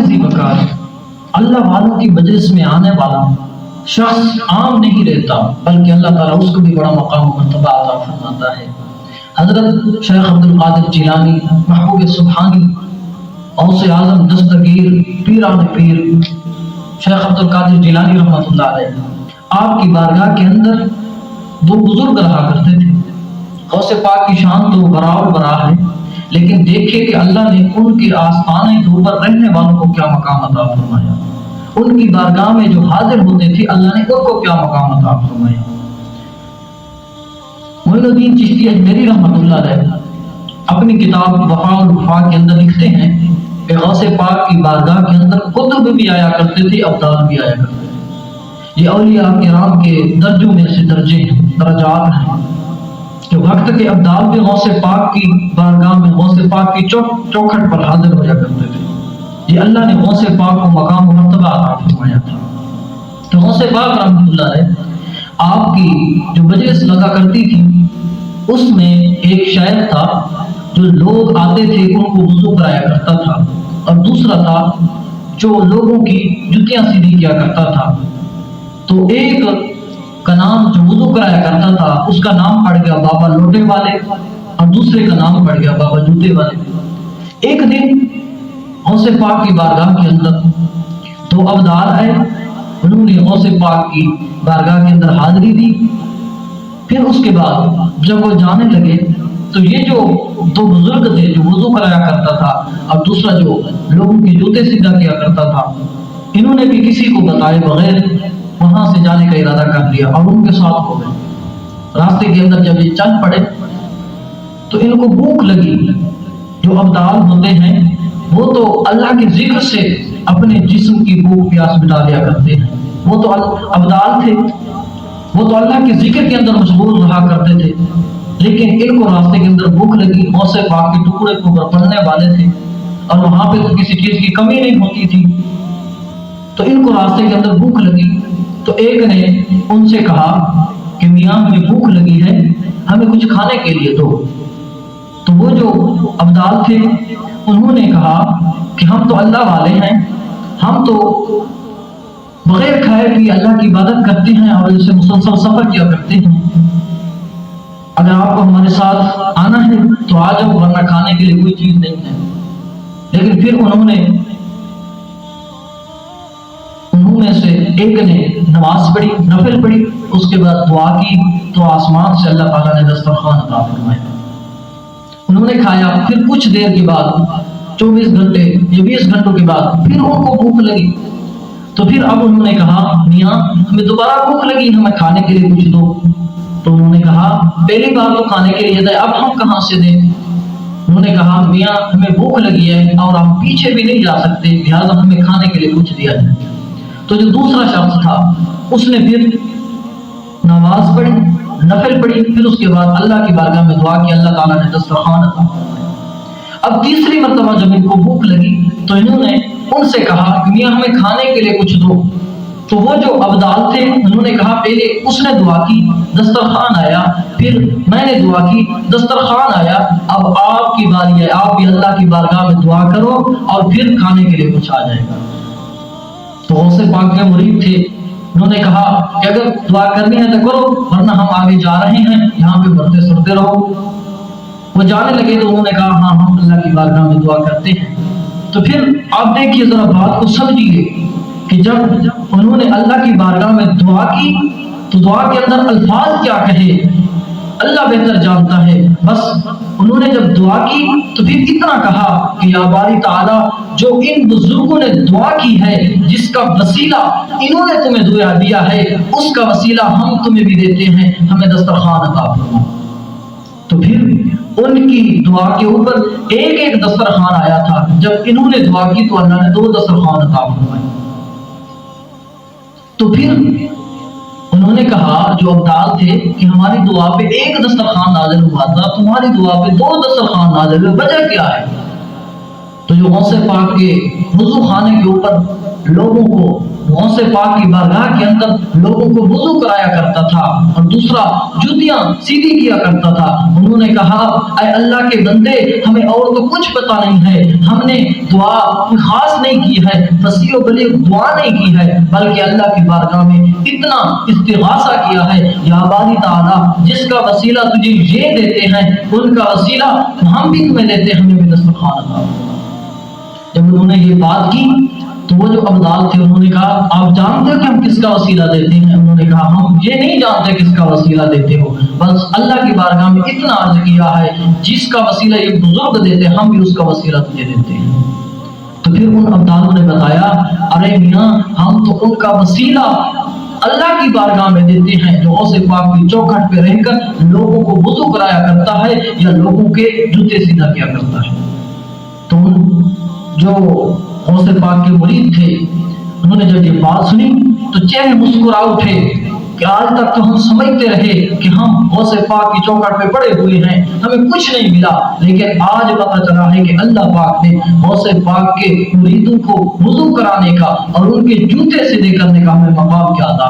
زی وقار، اللہ والوں کی مجلس میں آنے والا شخص عام نہیں رہتا، بلکہ اللہ تعالیٰ اس کو بھی بڑا مقام و مرتبہ عطا فرماتا ہے۔ حضرت شیخ عبد القادر جیلانی محبوب سبحانی غوث اعظم دستگیر پیران پیر شیخ عبد القادر جیلانی رحمۃ اللہ علیہ، آپ کی بارگاہ کے اندر دو بزرگ رہا کرتے تھے۔ غوث پاک کی شان تو برابر برا ہے، لیکن دیکھیں کہ اللہ نے ان کے آستانے کے اوپر رہنے والوں کو کیا مقام عطا فرمایا، ان کی بارگاہ میں جو حاضر ہوتے تھے اللہ نے ان کو کیا مقام عطا فرمایا۔ معین الدین چشتی اجمیری رحمۃ اللہ علیہ اپنی کتاب وفاء الوفاء کے اندر لکھتے ہیں کہ غوث پاک کی بارگاہ کے اندر قطب بھی آیا کرتے تھے، ابدال بھی آیا کرتے تھے۔ یہ اولیاء کرام کے درجوں میں سے درجے ہیں، درجات ہیں کہ وقت کے ابدال بھی غوث پاک کی بارگاہ میں غوث پاک کی چوکھٹ پر حاضر ہو جا کرتے تھے۔ یہ اللہ نے غوث پاک کو مقام و مرتبہ عطا فرمایا تھا۔ تو غوث پاک رحمۃ اللہ علیہ آپ کی جو مجلس لگا کرتی تھی اس میں ایک شاعر تھا جو لوگ آتے تھے ان کو وضو کرایا کرتا تھا، اور دوسرا تھا جو لوگوں کی جوتیاں سیدھی کیا کرتا تھا۔ تو ایک کا نام جو وضو کرایا کرتا تھا اس کا نام پڑ گیا بابا لوٹے والے، اور دوسرے کا نام پڑ گیا بابا جوتے والے۔ ایک دن غوث پاک کی بارگاہ کے اندر دو ابدال آئے، انہوں نے غوث پاک کی بارگاہ کے اندر حاضری دی۔ پھر اس کے بعد جب وہ جانے لگے تو یہ جو دو بزرگ تھے جو وضو کرایا کرتا تھا اور دوسرا جو لوگوں کے جوتے سیدھا کیا کرتا تھا، انہوں نے بھی کسی کو بتائے بغیر وہاں سے جانے کا ارادہ کر لیا اور ان کے ساتھ ہو گئے۔ راستے کے اندر جب یہ چل پڑے تو ان کو بھوک لگی۔ جو ابدال ہوتے ہیں وہ تو اللہ کے ذکر سے اپنے جسم کی بھوک پیاس مٹا دیا کرتے ہیں، وہ تو ابدال تھے، وہ تو اللہ کے ذکر کے اندر مشغول رہا کرتے تھے، لیکن ان کو راستے کے اندر بھوک لگی۔ غوث پاک کے ٹکڑے کے اوپر پڑنے والے تھے اور وہاں پہ تو کسی چیز کی کمی نہیں ہوتی تھی، تو ان کو راستے کے اندر بھوک لگی۔ تو ایک نے ان سے کہا کہ میاں ہمیں بھوک لگی ہے، ہمیں کچھ کھانے کے لیے دو۔ تو وہ جو ابدال تھے انہوں نے کہا کہ ہم تو اللہ والے ہیں، ہم تو بغیر کھائے پیے اللہ کی عبادت کرتے ہیں اور اسے مسلسل سفر کیا کرتے ہیں، اگر آپ کو ہمارے ساتھ آنا ہے تو آ جاؤ، ورنہ کھانے کے لیے کوئی چیز نہیں ہے۔ لیکن پھر انہوں میں سے ایک نے نماز پڑھی، نفل پڑھی، اس کے بعد دعا کی تو آسمان سے اللہ تعالیٰ نے دسترخوان عطا فرمایا۔ انہوں نے کھایا، پھر کچھ دیر کے بعد 24 گھنٹے یا 20 گھنٹوں کے بعد پھر ان کو بھوک لگی، تو پھر اب انہوں نے کہا میاں ہمیں دوبارہ بھوک لگی، ہمیں کھانے کے لیے کچھ دو۔ تو انہوں نے کہا پہلی بار تو کھانے کے لیے دے، اب ہم کہاں سے دیں؟ انہوں نے کہا میاں ہمیں بھوک لگی ہے اور ہم پیچھے بھی نہیں جا سکتے، لہٰذا ہمیں کھانے کے لیے کچھ دیا جائے۔ تو جو دوسرا شخص تھا اس نے پھر نماز پڑھی، نفل پڑھی، پھر اس کے بعد اللہ کی بارگاہ میں دعا کی، اللہ تعالیٰ نے دسترخوان عطا فرمایا۔ اب تیسری مرتبہ جب ان کو بھوک لگی تو انہوں نے ان سے کہا کہ میاں ہمیں کھانے کے لیے کچھ دو۔ تو وہ جو ابدال تھے انہوں نے کہا پہلے اس نے دعا کی، دسترخوان آیا، پھر میں نے دعا کی، دسترخوان آیا، اب آپ کی باری ہے، آپ بھی اللہ کی بارگاہ میں دعا کرو اور پھر کھانے کے لیے کچھ آ جائے گا۔ تو غوث پاک کے مرید تھے، انہوں نے کہا کہ اگر دعا کرنی ہے تو کرو، ورنہ ہم آگے جا رہے ہیں، یہاں پہ بڑھتے سڑتے رہو۔ وہ جانے لگے تو انہوں نے کہا ہاں ہم اللہ کی بارگاہ میں دعا کرتے ہیں۔ تو پھر آپ دیکھیے ذرا بات کو سمجھیے کہ جب انہوں نے اللہ کی بارگاہ میں دعا کی تو دعا کے اندر الفاظ کیا کہے اللہ بہتر جانتا ہے، بس انہوں نے جب دعا کی تو پھر اتنا کہا کہ یا باری تعالیٰ جو ان بزرگوں نے دعا کی ہے، جس کا وسیلہ انہوں نے تمہیں دیا ہے، اس کا وسیلہ ہم تمہیں بھی دیتے ہیں، ہمیں دسترخوان عطا فرما۔ تو پھر ان کی دعا کے اوپر ایک ایک دسترخوان آیا تھا، جب انہوں نے دعا کی تو اللہ نے 2 دسترخوان عطا فرمائے۔ تو پھر انہوں نے کہا جو ابدال تھے کہ ہماری دعا پہ ایک دسترخوان نازل ہوا تھا، تمہاری دعا پہ 2 دسترخوان نازل ہوئے، وجہ کیا ہے؟ تو جو غوث پاک کے وضو خانے کے اوپر لوگوں کو غوث پاک کی بارگاہ کے اندر لوگوں کو وضو کرایا کرتا تھا اور دوسرا جوتیاں سیدھی کیا کرتا تھا۔ انہوں نے کہا اے اللہ کے بندے ہمیں اور تو کچھ پتا نہیں ہے، ہم نے دعا کوئی خاص نہیں کی ہے، فصیح و بلیغ دعا نہیں کی ہے، بلکہ اللہ کی بارگاہ میں اتنا استغاثہ کیا ہے، یا باری تعالی جس کا وسیلہ تجھے یہ دیتے ہیں ان کا وسیلہ ہم بھی تمہیں دیتے ہیں، ہمیں بھی دسترخوان عطا۔ جب انہوں نے یہ بات کی تو وہ جو ابدال تھے انہوں نے کہا آپ جانتے ہو کہ ہم کس کا وسیلہ دیتے ہیں؟ انہوں نے کہا ہم یہ نہیں جانتے کس کا وسیلہ دیتے ہو، بس اللہ کی بارگاہ میں اتنا عرض کیا ہے جس کا وسیلہ یہ بزرگ دیتے ہیں ہم بھی اس کا وسیلہ تجھے دیتے ہیں۔ تو پھر ان ابدالوں نے بتایا ارے میاں ہم تو ان کا وسیلہ اللہ کی بارگاہ میں دیتے ہیں جو غوث پاک کی چوکھٹ پہ رہ کر لوگوں کو وضو کرایا کرتا ہے یا لوگوں کے جوتے سیدھا کیا کرتا ہے۔ تو جو غوث پاک کے مرید تھے انہوں نے جب یہ بات سنی تو چہرے مسکرا اٹھے کہ آج تک تو ہم سمجھتے رہے کہ ہم غوث پاک کی چوکھٹ پہ پڑے ہوئے ہیں، ہمیں کچھ نہیں ملا، لیکن آج پتہ چلا ہے کہ اللہ پاک نے غوث پاک کے مریدوں کو وضو کرانے کا اور ان کے جوتے سیدھے کرنے کا ہمیں مقام کیا عطا